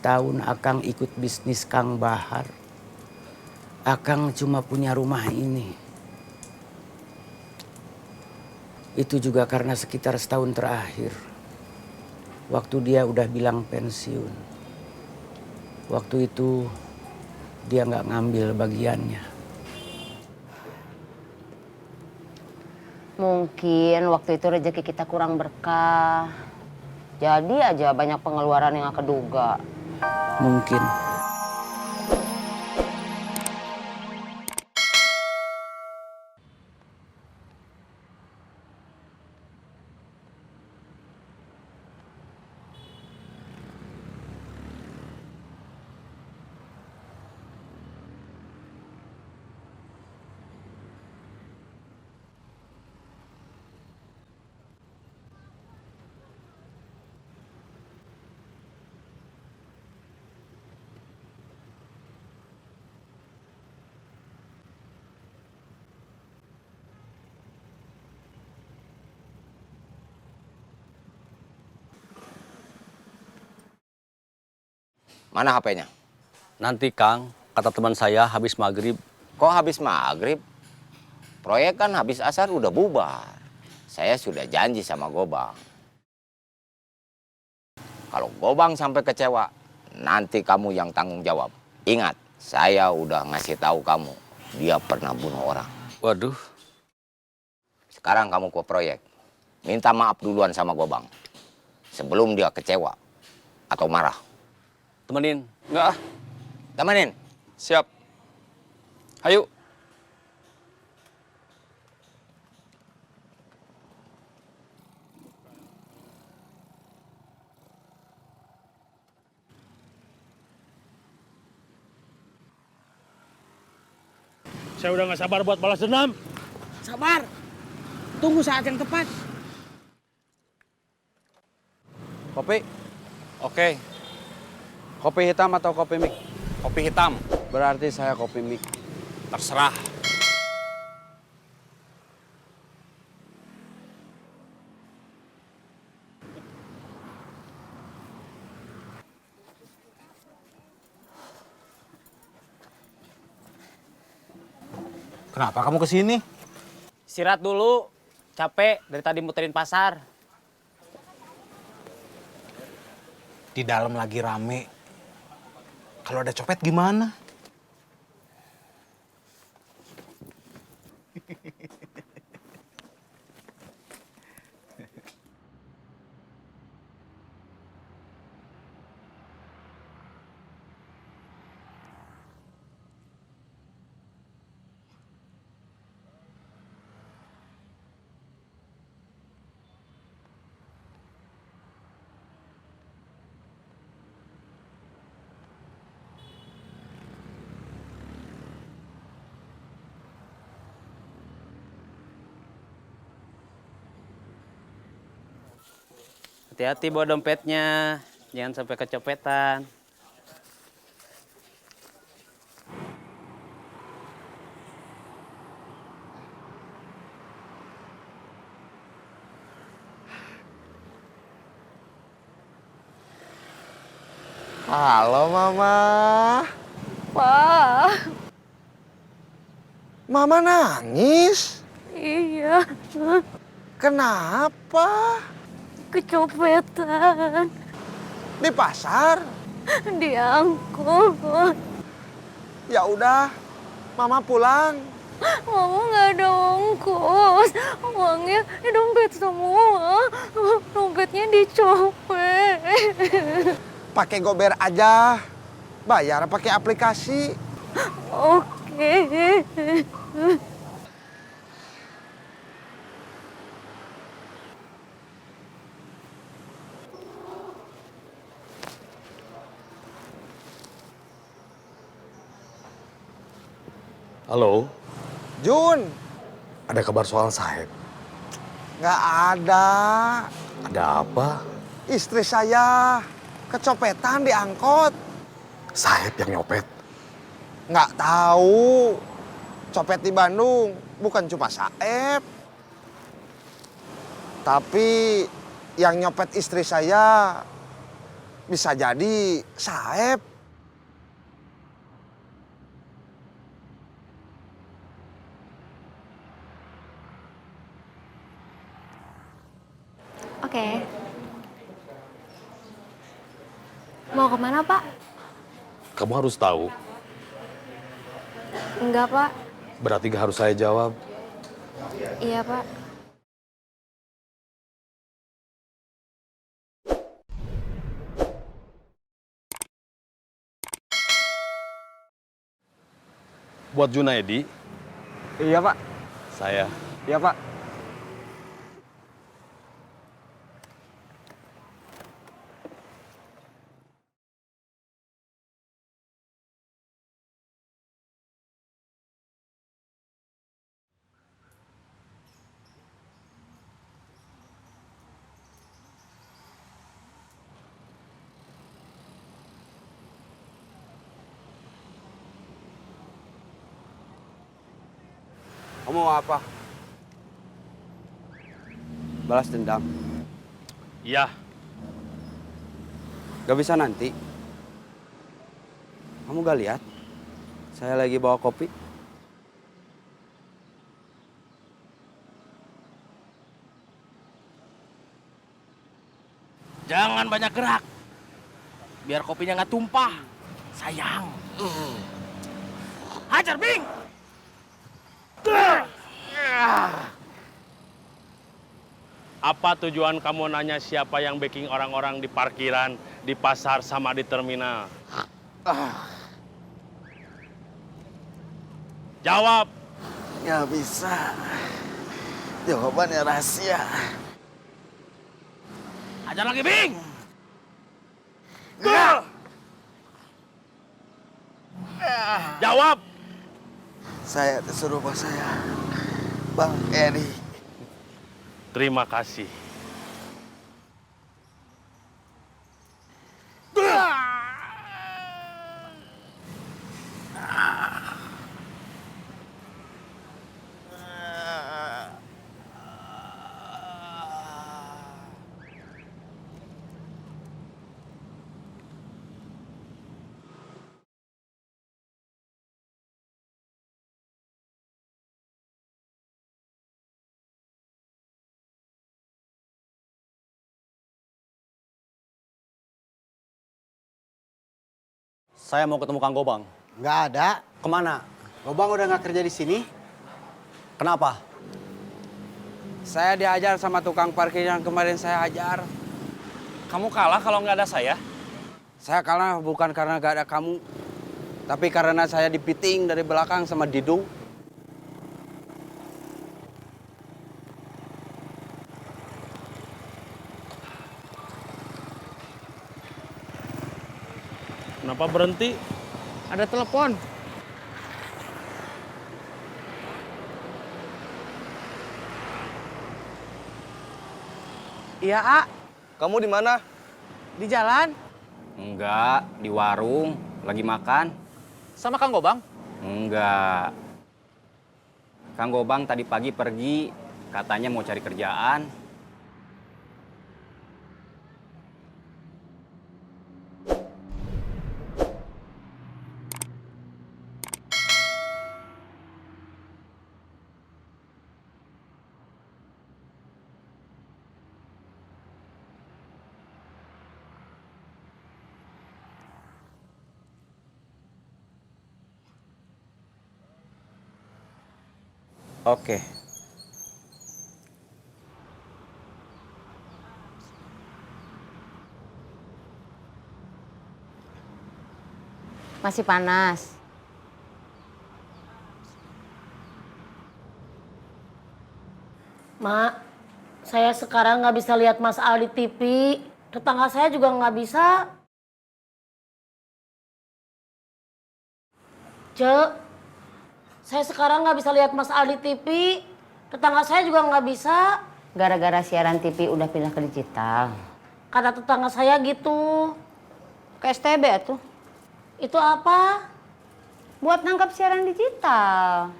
tahun Akang ikut bisnis Kang Bahar, Akang cuma punya rumah ini. Itu juga karena sekitar setahun terakhir, waktu dia udah bilang pensiun. Waktu itu dia nggak ngambil bagiannya. Mungkin waktu itu rezeki kita kurang berkah. Jadi aja banyak pengeluaran yang gak keduga. Mungkin. Mana HP-nya? Nanti Kang, kata teman saya habis maghrib. Kok habis maghrib? Proyek kan habis asar udah bubar. Saya sudah janji sama Gobang. Kalau Gobang sampai kecewa, nanti kamu yang tanggung jawab. Ingat, saya udah ngasih tahu kamu, dia pernah bunuh orang. Waduh. Sekarang kamu ke proyek. Minta maaf duluan sama Gobang. Sebelum dia kecewa atau marah. Temenin? Enggak ah. Temenin. Siap. Ayo. Saya udah gak sabar buat balas dendam. Sabar. Tunggu saat yang tepat. Kopi? Oke. Kopi hitam atau kopi mik? Kopi hitam. Berarti saya kopi mik. Terserah. Kenapa kamu kesini? Istirahat dulu, capek dari tadi muterin pasar. Di dalam lagi rame. Kalau ada copet gimana? Hati-hati bawa dompetnya, jangan sampai kecopetan. Halo, Mama. Pak. Mama nangis? Iya. Kenapa? Kecopetan. Di pasar? Diangkut. Ya udah, Mama pulang. Mama nggak ada ongkos. Uangnya di dompet semua. Dompetnya dicopet. Pakai Gober aja. Bayar pakai aplikasi. Oke. Halo. Jun, Ada kabar soal Saeb? nggak ada. Ada apa? Istri saya kecopetan di angkot. Saeb yang nyopet. Nggak tahu. Copet di Bandung bukan cuma Saeb. Tapi yang nyopet istri saya bisa jadi Saeb. Oke. Mau kemana, Pak? Kamu harus tahu. Enggak, Pak. Berarti gak harus saya jawab. Iya, Pak. Buat Junaidi, Iya Pak. saya. Iya Pak. Kamu mau apa? Balas dendam? Iya, Gak bisa nanti. Kamu gak lihat? Saya lagi bawa kopi. Jangan banyak gerak. Biar kopinya nggak tumpah. Sayang. Hajar, Bing! apa tujuan kamu nanya siapa yang backing orang-orang di parkiran, di pasar, sama di terminal? Jawab. Nggak bisa. Jawabannya rahasia. Hajar lagi, Bing! Jawab. Saya disuruh bos saya, Bang Eri. Terima kasih. Saya mau ketemu Kang Gobang. Nggak ada. Kemana? Gobang udah nggak kerja di sini. Kenapa? Saya diajar sama tukang parkir yang kemarin saya hajar. Kamu kalah kalau nggak ada saya? Saya kalah bukan karena nggak ada kamu, tapi karena saya dipiting dari belakang sama Didung. Kenapa berhenti? Ada telepon. Iya, A. Kamu di mana? Di jalan. Enggak, di warung. Lagi makan. Sama Kang Gobang? Enggak. Kang Gobang tadi pagi pergi. Katanya mau cari kerjaan. Oke. Masih panas. Mak, saya sekarang nggak bisa lihat Mas Al di TV. Tetangga saya juga nggak bisa. Cek, saya sekarang nggak bisa lihat Mas Al di TV. Tetangga saya juga nggak bisa. Gara-gara siaran TV udah pindah ke digital. Kata tetangga saya gitu. Ke STB tuh. Itu apa? Buat nangkap siaran digital.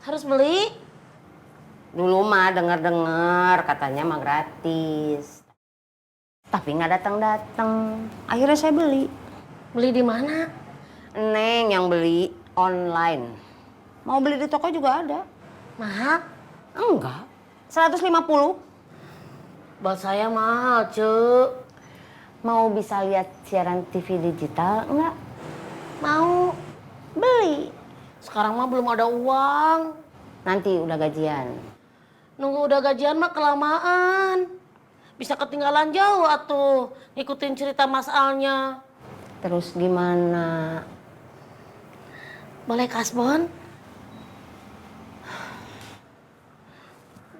Harus beli? Dulu mah denger-denger katanya mah gratis. Tapi nggak datang-datang. Akhirnya saya beli. Beli di mana? Neng yang beli online. Mau beli di toko juga ada. Mahal? Enggak. 150. Buat saya mahal, Cuk. Mau bisa lihat siaran TV digital enggak? Mau. Beli. Sekarang mah belum ada uang. Nanti udah gajian. Nunggu udah gajian mah kelamaan. Bisa ketinggalan jauh atuh ngikutin cerita Mas Alnya. Terus gimana? Boleh kasbon?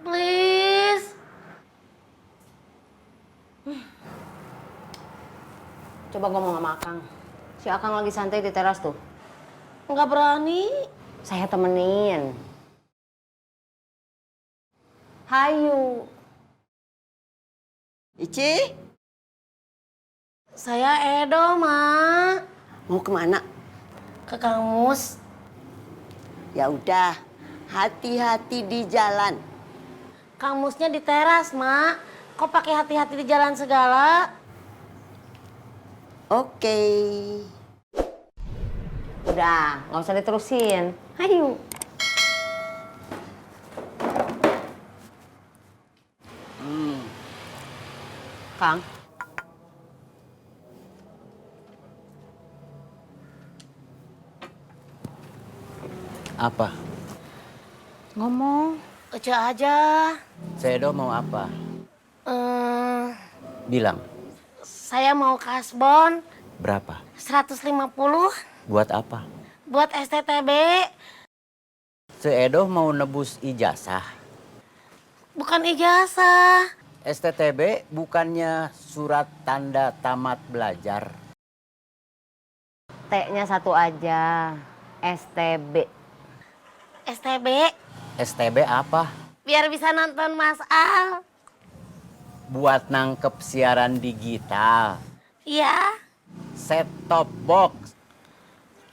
Please. Coba ngomong sama Akang. Si Akang lagi santai di teras tuh. Nggak berani. Saya temenin. Hayu. Ici, Saya Edo, Mak. mau kemana? Ke Kang Mus. Ya udah, hati-hati di jalan. Kang Musnya di teras, Mak. Kok pakai hati-hati di jalan segala? Oke. Udah, nggak usah diterusin. Hayu. Kang. Apa? Ngomong. Ece aja. Sedo mau apa? Eh, Bilang. saya mau kasbon Berapa? 150 Buat apa? buat STTB. Sedo mau nebus ijazah. Bukan ijazah. STTB bukannya surat tanda tamat belajar. T-nya satu aja. STB. STB STB apa? biar bisa nonton Mas Al. Buat nangkep siaran digital. Iya. Set top box.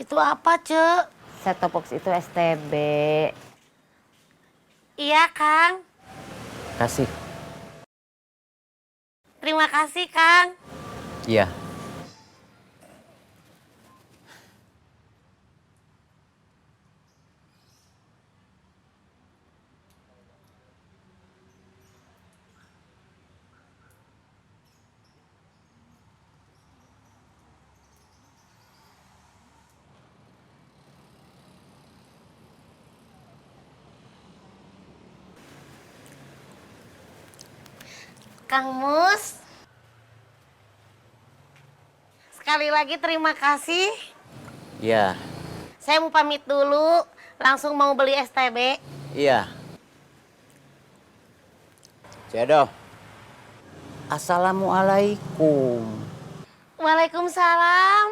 Itu apa, Cek? Set top box itu STB. Iya, Kang. Kasih. Terima kasih, Kang. Iya. Kang Mus. Sekali lagi terima kasih. Iya. Saya mau pamit dulu. Langsung mau beli STB. Iya. Sedo. Assalamualaikum. Waalaikumsalam.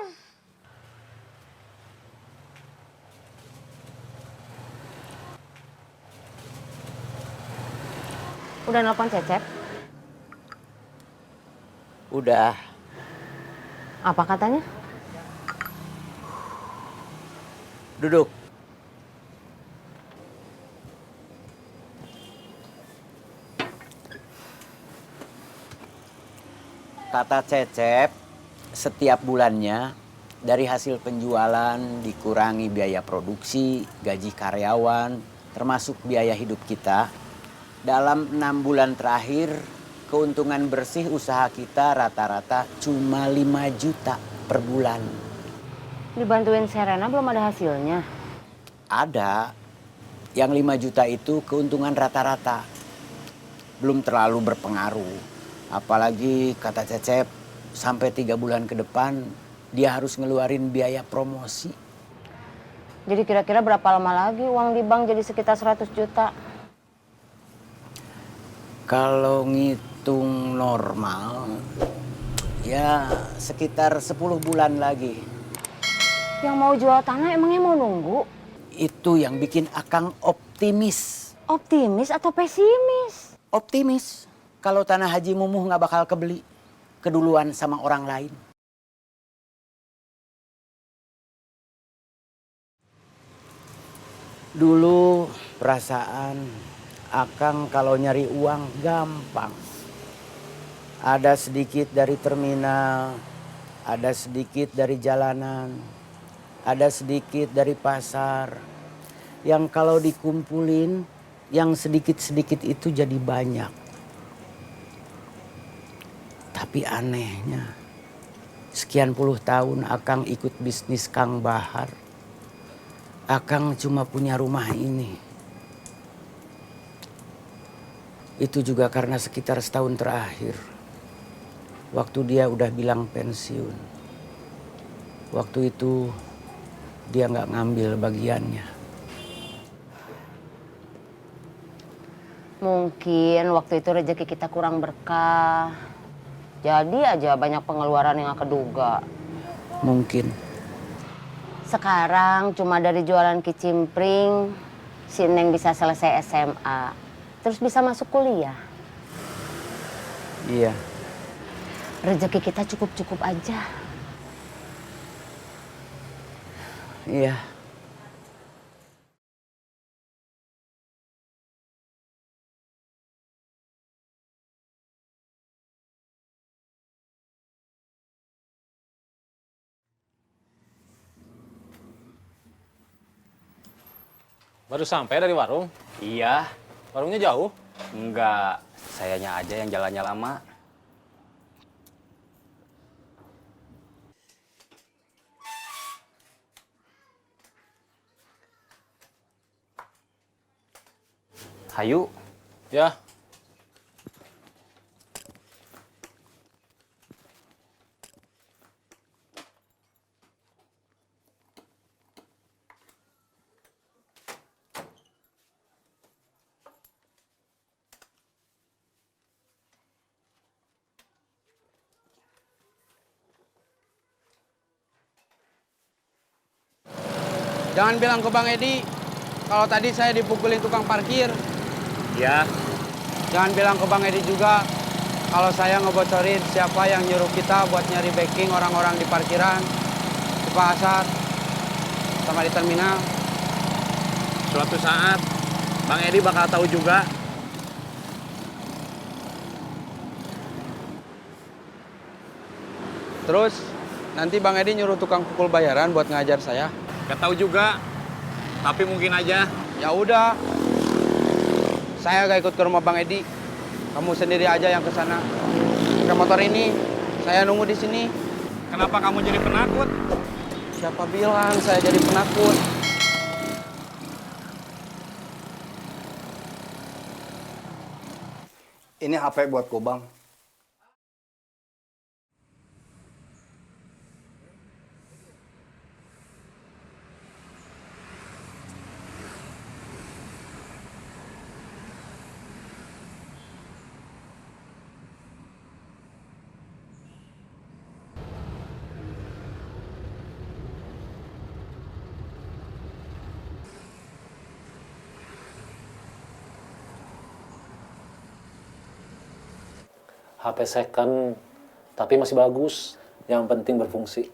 Udah nelpon Cecep? Udah. Apa katanya? Duduk. Kata Cecep, setiap bulannya dari hasil penjualan dikurangi biaya produksi, gaji karyawan, termasuk biaya hidup kita. Dalam 6 bulan terakhir, keuntungan bersih usaha kita rata-rata cuma 5 juta per bulan. Dibantuin Serena belum ada hasilnya? Ada. Yang 5 juta itu keuntungan rata-rata. Belum terlalu berpengaruh. Apalagi kata Cecep, sampai 3 bulan ke depan dia harus ngeluarin biaya promosi. Jadi kira-kira berapa lama lagi uang di bank jadi sekitar 100 juta? Kalau ngitung normal, ya sekitar 10 bulan lagi. Yang mau jual tanah emangnya mau nunggu? Itu yang bikin Akang optimis. Optimis atau pesimis? Optimis. Kalau tanah Haji Mumuh nggak bakal kebeli. Keduluan sama orang lain. Dulu perasaan Akang kalau nyari uang gampang. Ada sedikit dari terminal, ada sedikit dari jalanan, ada sedikit dari pasar. Yang kalau dikumpulin, yang sedikit-sedikit itu jadi banyak. Tapi anehnya, sekian puluh tahun Akang ikut bisnis Kang Bahar. Akang cuma punya rumah ini. Itu juga karena sekitar setahun terakhir. Waktu dia udah bilang pensiun. Waktu itu dia nggak ngambil bagiannya. Mungkin waktu itu rezeki kita kurang berkah. Jadi aja banyak pengeluaran yang gak keduga. Mungkin. Sekarang cuma dari jualan kicimpring, si Neng bisa selesai SMA. Terus bisa masuk kuliah. Iya. Rezeki kita cukup-cukup aja. Iya. Baru sampai dari warung? Iya, Warungnya jauh? enggak. Sayanya aja yang jalannya lama. Hayu, Ya. Jangan bilang ke Bang Edi kalau tadi saya dipukulin tukang parkir. ya. Jangan bilang ke Bang Edi juga kalau saya ngebocorin siapa yang nyuruh kita buat nyari backing orang-orang di parkiran, di pasar, sama di terminal. Suatu saat Bang Edi bakal tahu juga. Terus nanti Bang Edi nyuruh tukang pukul bayaran buat ngajar saya. Gak tahu juga, tapi mungkin aja. Ya udah, saya gak ikut ke rumah Bang Edi. Kamu sendiri aja yang ke sana. Pakai motor ini, saya nunggu di sini. Kenapa kamu jadi penakut? Siapa bilang saya jadi penakut? Ini HP buat Gobang. HP second, tapi masih bagus. Yang penting berfungsi.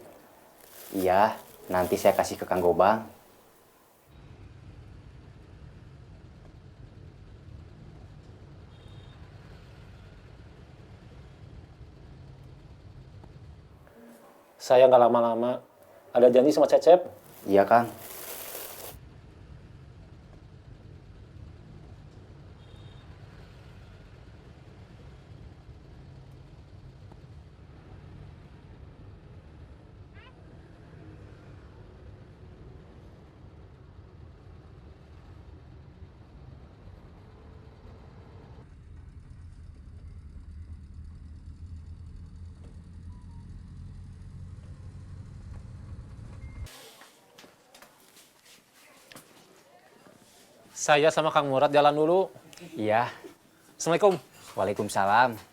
Iya, nanti saya kasih ke Kang Gobang. Saya nggak lama-lama. Ada janji sama Cecep? Iya, Kang. Saya sama Kang Murad jalan dulu. Iya. Assalamualaikum. Waalaikumsalam.